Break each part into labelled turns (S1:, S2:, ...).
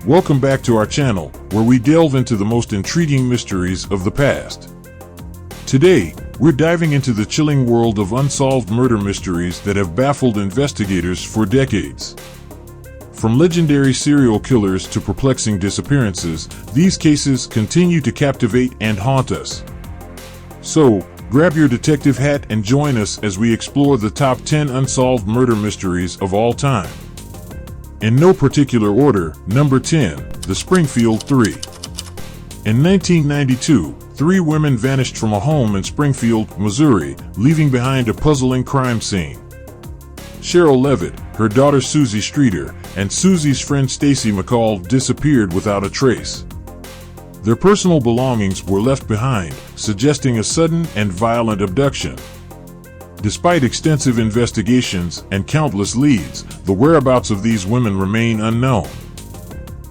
S1: Welcome back to our channel, where we delve into the most intriguing mysteries of the past. Today, we're diving into the chilling world of unsolved murder mysteries that have baffled investigators for decades. From legendary serial killers to perplexing disappearances, these cases continue to captivate and haunt us. So, grab your detective hat and join us as we explore the top 10 unsolved murder mysteries of all time. In no particular order, number 10, the Springfield Three. In 1992, three women vanished from a home in Springfield, Missouri, leaving behind a puzzling crime scene. Cheryl Levitt, her daughter Susie Streeter, and Susie's friend Stacy McCall disappeared without a trace. Their personal belongings were left behind, suggesting a sudden and violent abduction. Despite extensive investigations and countless leads, the whereabouts of these women remain unknown.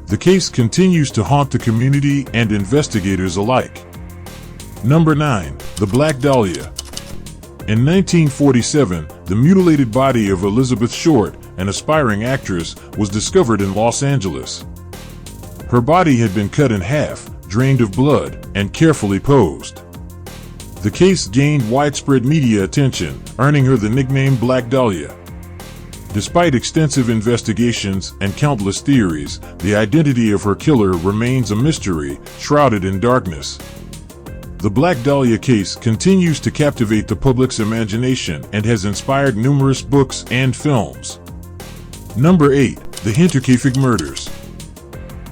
S1: The case continues to haunt the community and investigators alike. Number 9, the Black Dahlia. In 1947, the mutilated body of Elizabeth Short, an aspiring actress, was discovered in Los Angeles. Her body had been cut in half, drained of blood, and carefully posed. The case gained widespread media attention, earning her the nickname Black Dahlia. Despite extensive investigations and countless theories, the identity of her killer remains a mystery, shrouded in darkness. The Black Dahlia case continues to captivate the public's imagination and has inspired numerous books and films. Number 8, the Gruber Murders.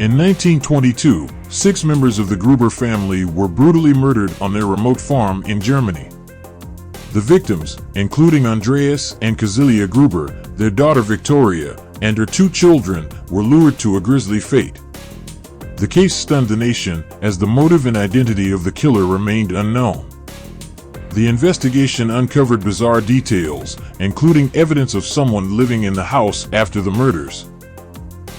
S1: In 1922, 6 members of the Gruber family were brutally murdered on their remote farm in Germany. The victims, including Andreas and Cecilia Gruber, their daughter Victoria, and her 2 children, were lured to a grisly fate. The case stunned the nation, as the motive and identity of the killer remained unknown. The investigation uncovered bizarre details, including evidence of someone living in the house after the murders.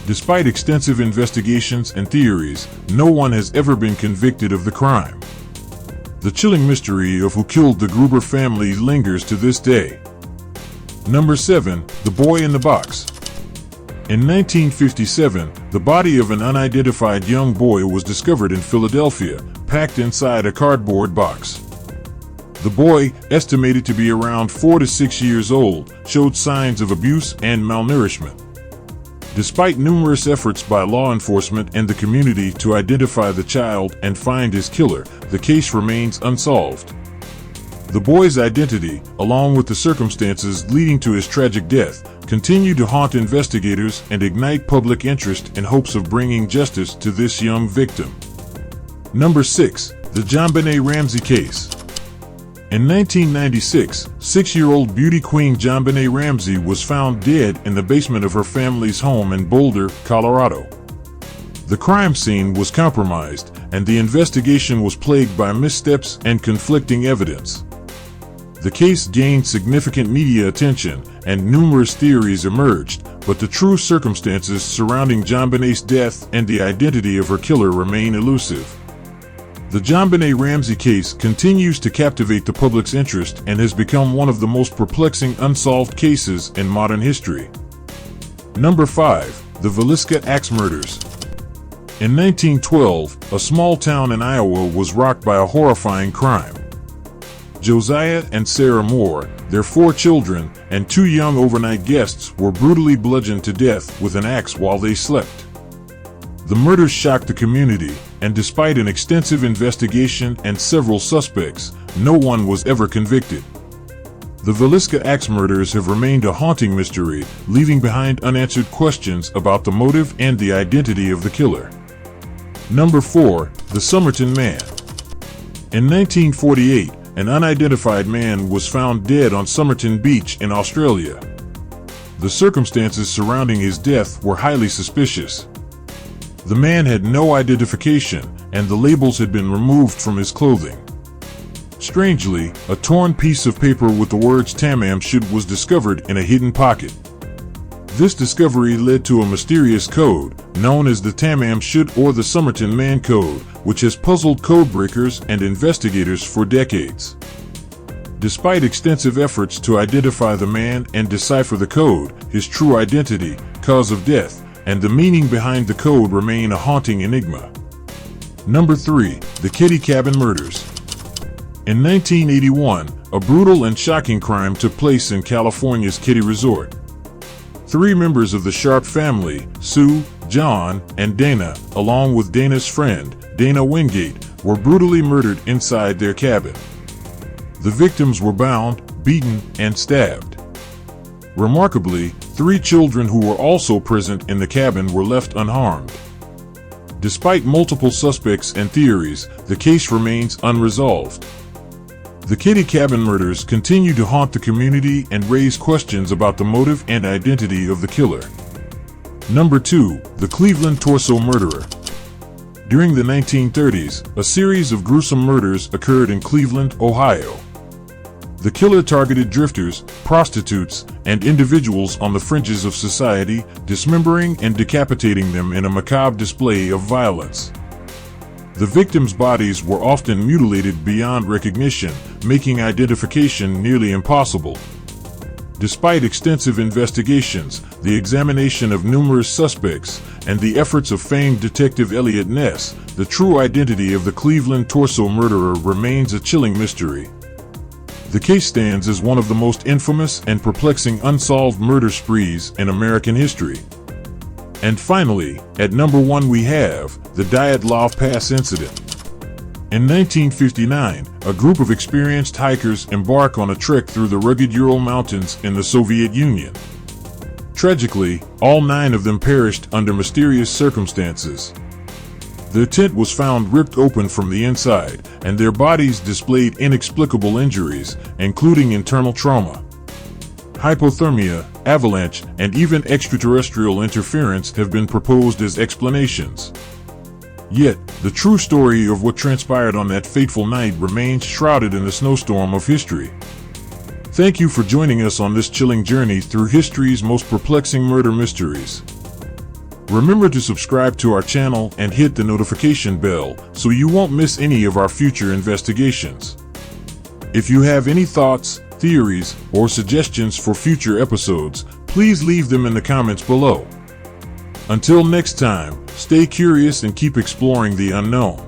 S1: Despite extensive investigations and theories, no one has ever been convicted of the crime. The chilling mystery of who killed the Gruber family lingers to this day. Number 7, the Boy in the Box. In 1957, the body of an unidentified young boy was discovered in Philadelphia, packed inside a cardboard box. The boy, estimated to be around 4 to 6 years old, showed signs of abuse and malnourishment. Despite numerous efforts by law enforcement and the community to identify the child and find his killer, the case remains unsolved. The boy's identity, along with the circumstances leading to his tragic death, continue to haunt investigators and ignite public interest in hopes of bringing justice to this young victim. Number 6, the JonBenet Ramsey case. In 1996, 6-year-old beauty queen JonBenet Ramsey was found dead in the basement of her family's home in Boulder, Colorado. The crime scene was compromised, and the investigation was plagued by missteps and conflicting evidence. The case gained significant media attention, and numerous theories emerged, but the true circumstances surrounding JonBenet's death and the identity of her killer remain elusive. The JonBenet Ramsey case continues to captivate the public's interest and has become one of the most perplexing unsolved cases in modern history. Number 5, the Villisca Ax Murders. In 1912, a small town in Iowa was rocked by a horrifying crime. Josiah and Sarah Moore, their 4 children, and 2 young overnight guests were brutally bludgeoned to death with an axe while they slept. The murders shocked the community, and despite an extensive investigation and several suspects, no one was ever convicted. The Villisca Ax Murders have remained a haunting mystery, leaving behind unanswered questions about the motive and the identity of the killer. Number 4, the Somerton Man. In 1948, an unidentified man was found dead on Somerton Beach in Australia. The circumstances surrounding his death were highly suspicious. The man had no identification, and the labels had been removed from his clothing. Strangely, a torn piece of paper with the words "Tamam Shud" was discovered in a hidden pocket. This discovery led to a mysterious code, known as the Tamam Shud or the Somerton Man Code, which has puzzled codebreakers and investigators for decades. Despite extensive efforts to identify the man and decipher the code, his true identity, cause of death, and the meaning behind the code remain a haunting enigma. Number 3. The Kitty Cabin Murders. In 1981, a brutal and shocking crime took place in California's Kitty Resort. 3 members of the Sharp family, Sue, John, and Dana, along with Dana's friend, Dana Wingate, were brutally murdered inside their cabin. The victims were bound, beaten, and stabbed. Remarkably, 3 children who were also present in the cabin were left unharmed. Despite multiple suspects and theories, the case remains unresolved. The Kitty Cabin Murders continue to haunt the community and raise questions about the motive and identity of the killer. Number 2. The Cleveland Torso Murderer. During the 1930s, a series of gruesome murders occurred in Cleveland, Ohio. The killer targeted drifters, prostitutes, and individuals on the fringes of society, dismembering and decapitating them in a macabre display of violence. The victims' bodies were often mutilated beyond recognition, making identification nearly impossible. Despite extensive investigations, the examination of numerous suspects, and the efforts of famed detective Elliot Ness, the true identity of the Cleveland Torso Murderer remains a chilling mystery. The case stands as one of the most infamous and perplexing unsolved murder sprees in American history. And finally, at number 1 we have the Dietl Pass incident. In 1959, a group of experienced hikers embark on a trek through the rugged Ural Mountains in the Soviet Union. Tragically, all 9 of them perished under mysterious circumstances. Their tent was found ripped open from the inside, and their bodies displayed inexplicable injuries, including internal trauma. Hypothermia, avalanche, and even extraterrestrial interference have been proposed as explanations. Yet, the true story of what transpired on that fateful night remains shrouded in the snowstorm of history. Thank you for joining us on this chilling journey through history's most perplexing murder mysteries. Remember to subscribe to our channel and hit the notification bell so you won't miss any of our future investigations. If you have any thoughts, theories, or suggestions for future episodes, please leave them in the comments below. Until next time, stay curious and keep exploring the unknown.